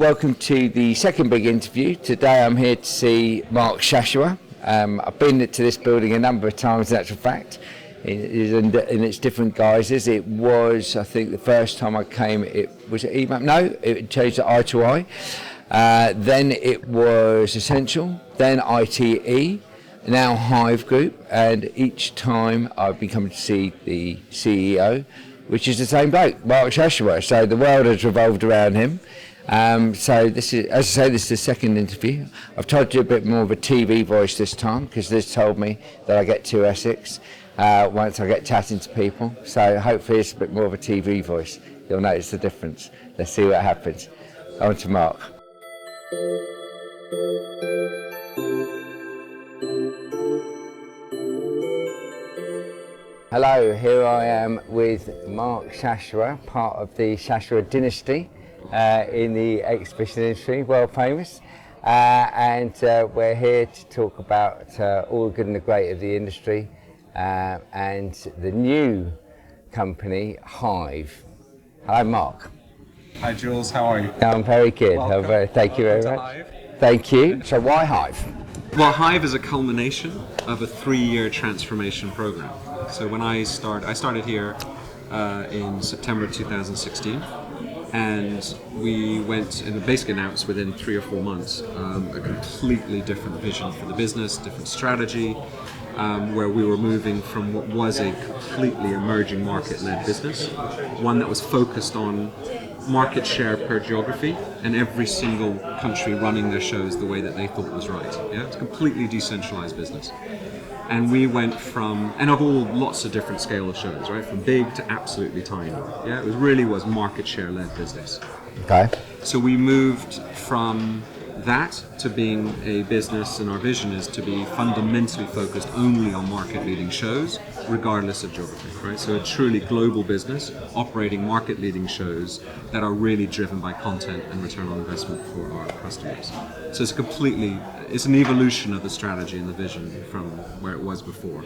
Welcome to the second big interview. Today I'm here to see Mark Shashoua. I've been to this building a number of times, in actual fact, in its different guises. It was, I think, the first time I came, it was EMAP. No, it changed to I2I. Then it was Essential, then ITE, now Hyve Group, and each time I've been coming to see the CEO, which is the same bloke, Mark Shashoua. So the world has revolved around him. So this is, as I say, this is the second interview. I've tried to do a bit more of a TV voice this time because Liz told me that I get too Essex once I get chatting to people. So hopefully it's a bit more of a TV voice. You'll notice the difference. Let's see what happens. On to Mark. Hello, here I am with Mark Shashoua, part of the Shashoua dynasty in the exhibition industry, world famous. And we're here to talk about all the good and the great of the industry and the new company, Hive. Hi, Mark. Hi, Jules. How are you? I'm very good. Thank you very much. Hive. Thank you. So why Hive? Well, Hive is a culmination of a 3-year transformation program. So when I started here in September 2016, and we went and basically announced within 3 or 4 months a completely different vision for the business, different strategy, where we were moving from what was a completely emerging market-led business, one that was focused on market share per geography and every single country running their shows the way that they thought was right. Yeah, it's a completely decentralized business. And we went from, and of all lots of different scale of shows, right, from big to absolutely tiny. Yeah, it really was market share led business. Okay. So we moved from that to being a business, and our vision is to be fundamentally focused only on market leading shows, regardless of geography, right? So a truly global business operating market leading shows that are really driven by content and return on investment for our customers. So it's an evolution of the strategy and the vision from where it was before.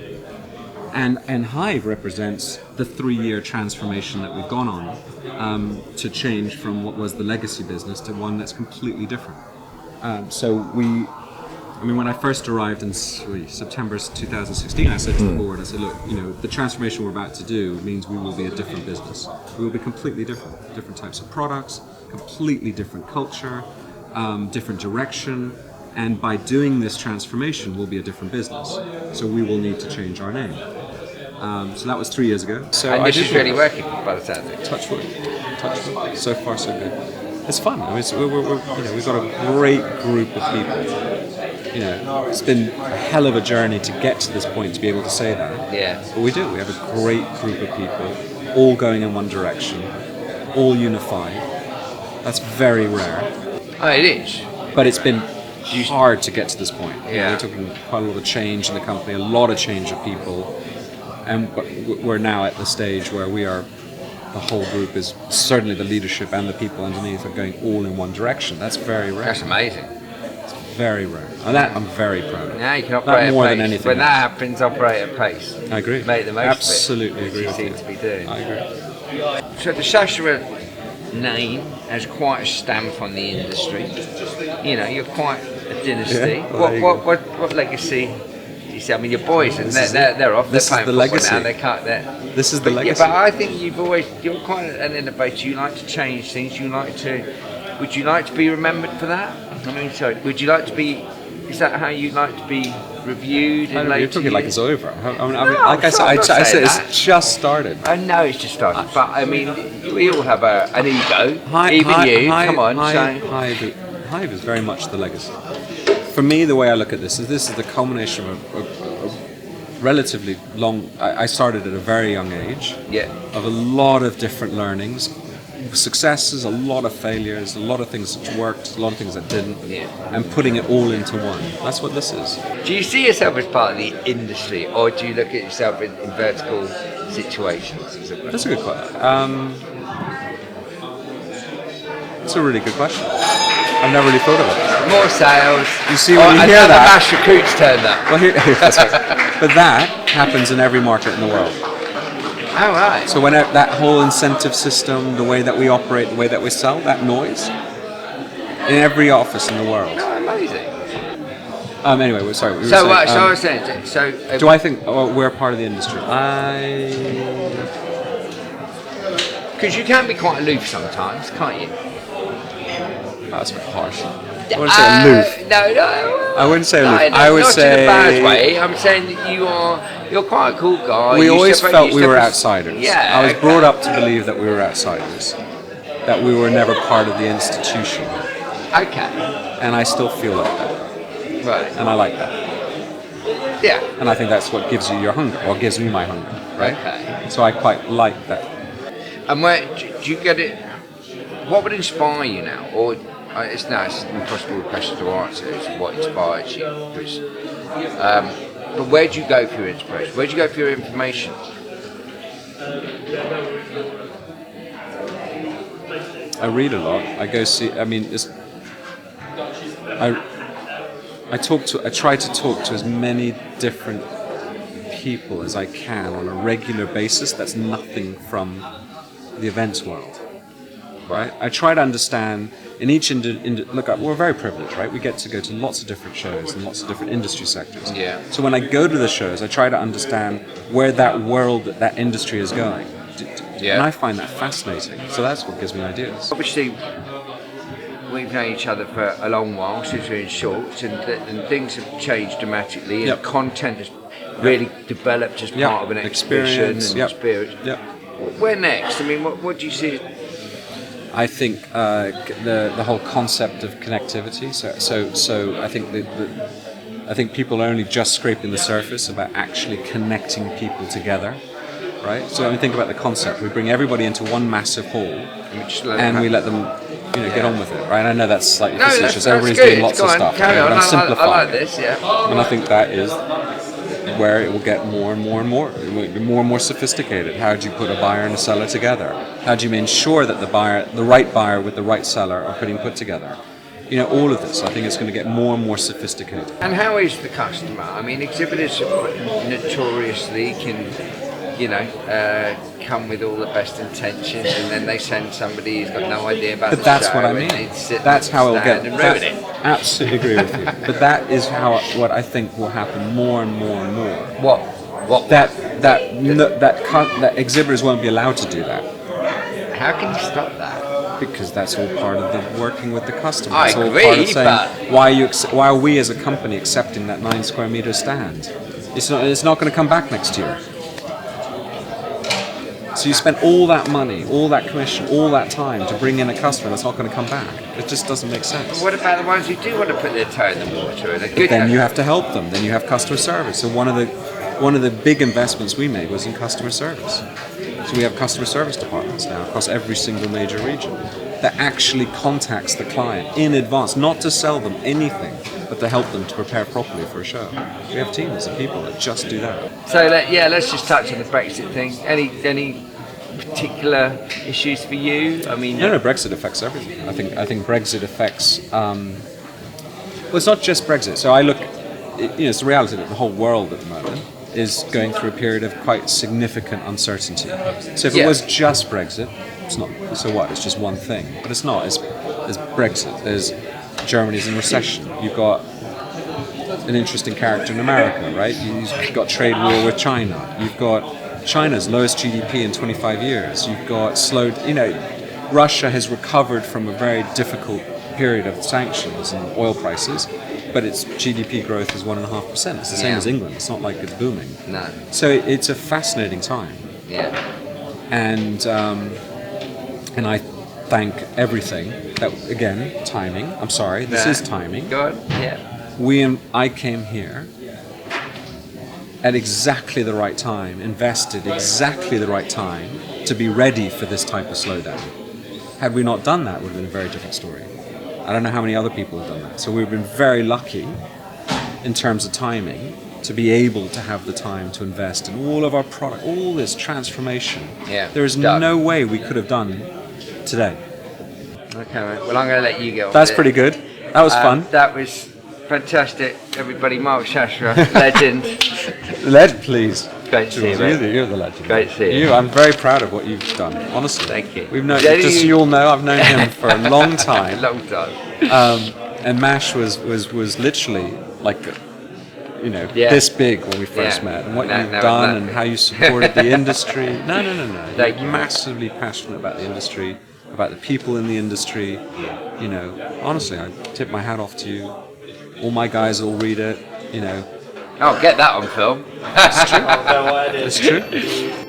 And Hive represents the 3-year transformation that we've gone on to change from what was the legacy business to one that's completely different. When I first arrived in September 2016, I said to the board, I said, look, the transformation we're about to do means we will be a different business. We will be completely different types of products, completely different culture, different direction, and by doing this transformation, we'll be a different business. So we will need to change our name. So that was 3 years ago. So and this is really working by the sound of it. Touch wood. So far, so good. It's fun. I mean, we've got a great group of people. It's been a hell of a journey to get to this point to be able to say that. Yeah. But we do. We have a great group of people, all going in one direction, all unified. That's very rare. Oh, it is. But it's been hard to get to this point. Yeah. We're talking quite a lot of change in the company, a lot of change of people, but we're now at the stage where the whole group is, certainly the leadership and the people underneath, are going all in one direction. That's very rare. That's amazing. It's very rare. And that I'm very proud of. Now you can operate more at pace. than anything When else. that happens, operate at pace. I agree. Make the most Absolutely of it. agree You with seem you. to be doing. I agree. So the Shashoua name has quite a stamp on the industry. You're quite a dynasty. Yeah, well, What legacy do you see? I mean, your boys, and they're off. This They're is the playing legacy. football now. They can't. This is the legacy. Yeah, but I think you're quite an innovator. You like to change things. Would you like to be remembered for that? I mean, would you like to be? Is that how you'd like to be reviewed? I don't know, you're talking like it's over. I said, it's just started. I know it's just started, but I mean, we all have an ego. Hive is very much the legacy. For me, the way I look at this is the culmination of a relatively long. I started at a very young age. Yeah. Of a lot of different learnings, successes, a lot of failures, a lot of things that worked, a lot of things that didn't, and putting it all into one. That's what this is. Do you see yourself as part of the industry, or do you look at yourself in vertical situations? That's a good question. It's a really good question. I've never really thought of it. More sales. You see, when you hear that, mass recruits turned up. Well, that's right. But that happens in every market in the world. Oh, right. So when that whole incentive system, the way that we operate, the way that we sell, that noise, in every office in the world. No, amazing. Anyway, sorry. We were So, saying, I was saying. So, do I think we're part of the industry? because you can be quite aloof sometimes, can't you? That's a bit harsh. I wouldn't say aloof. No. I wouldn't say aloof. No, I would not say in a bad way. I'm saying that you're quite a cool guy. we You always step- felt you we step were as- outsiders. Yeah. I was okay. brought up to believe that we were outsiders, that we were never part of the institution, Okay. and I still feel like that, Right. and I like that, Yeah. and I think that's what gives you your hunger, or gives me my hunger, right? Okay. So I quite like that. And where do you get it? What would inspire you now? Or it's an impossible question to answer. Is what inspires you? Because, but where do you go for your inspiration? Where do you go for your information? I read a lot. I go see. I mean, I try to talk to as many different people as I can on a regular basis. That's nothing from the events world, right? I try to understand in each look. We're very privileged, right? We get to go to lots of different shows and lots of different industry sectors. Yeah. So when I go to the shows, I try to understand where that world, that industry is going. Yeah. And I find that fascinating. So that's what gives me ideas. Obviously, we've known each other for a long while since we're in shorts, and things have changed dramatically, and Yep. content has really developed as part of an exhibition and experience. Yep. Where next? I mean, what do you see? I think the whole concept of connectivity. So I think people are only just scraping the surface about actually connecting people together, right? So I mean, think about the concept. We bring everybody into one massive hall, and we let them, get on with it, right? I know that's slightly facetious. Everybody's doing lots of stuff, right? But I'm simplifying. I like this, yeah. And I think that is where it will get more and more and more. It will be more and more sophisticated. How do you put a buyer and a seller together? How do you ensure that the right buyer with the right seller are put together? All of this. I think it's going to get more and more sophisticated. And how is the customer? I mean, exhibitors notoriously can, come with all the best intentions, and then they send somebody who's got no idea about But the that's show, what I and mean. they'd sit That's how it'll get. and ruin it. Absolutely agree with you. But that is what I think will happen more and more and more. What? That exhibitors won't be allowed to do that. How can you stop that? Because that's all part of the working with the customer. I It's all agree, part of saying, but why are we as a company accepting that 9 square meter stand? It's not going to come back next year. So you spent all that money, all that commission, all that time to bring in a customer that's not going to come back. It just doesn't make sense. what about the ones who do want to put their toe in the water? And Then you have to help them. Then you have customer service. So one of the big investments we made was in customer service. So we have customer service departments now across every single major region that actually contacts the client in advance, not to sell them anything, but to help them to prepare properly for a show. We have teams of people that just do that. So let's just touch on the Brexit thing. Any particular issues for you? I mean, No, Brexit affects everything. I think Brexit affects. Well, it's not just Brexit. So I look, it's the reality that the whole world at the moment is going through a period of quite significant uncertainty. So if it was just Brexit, it's not. So what? It's just one thing, but it's not. There's Brexit. There's Germany's in recession. You've got an interesting character in America, right? You've got trade war with China. You've got China's lowest GDP in 25 years. You've got Russia has recovered from a very difficult period of sanctions and oil prices, but its GDP growth is 1.5%. It's the same as England. It's not like it's booming. No. So it's a fascinating time. Yeah. And I thank everything. That again, timing. I'm sorry, this is timing. Go on. Yeah. I came here at exactly the right time, invested exactly the right time to be ready for this type of slowdown. Had we not done that, it would have been a very different story. I don't know how many other people have done that. So we've been very lucky in terms of timing to be able to have the time to invest in all of our product, all this transformation. Yeah. There is no way we could have done today. Okay, mate. Well, I'm going to let you go. That's pretty good. That was fun. That was fantastic, everybody. Mark Shashoua, legend. Lead, please. Great to see you, mate. You're the legend. Great to see you. I'm very proud of what you've done, honestly. Thank you. We've known, just so you all know, I've known him for a long time. Long time. And MASH was literally like, this big when we first met. And what you've done and how you supported the industry. No. You're massively passionate about the industry, about the people in the industry. Honestly, I tip my hat off to you. All my guys will read it, Oh, get that on film. It's true. It's true.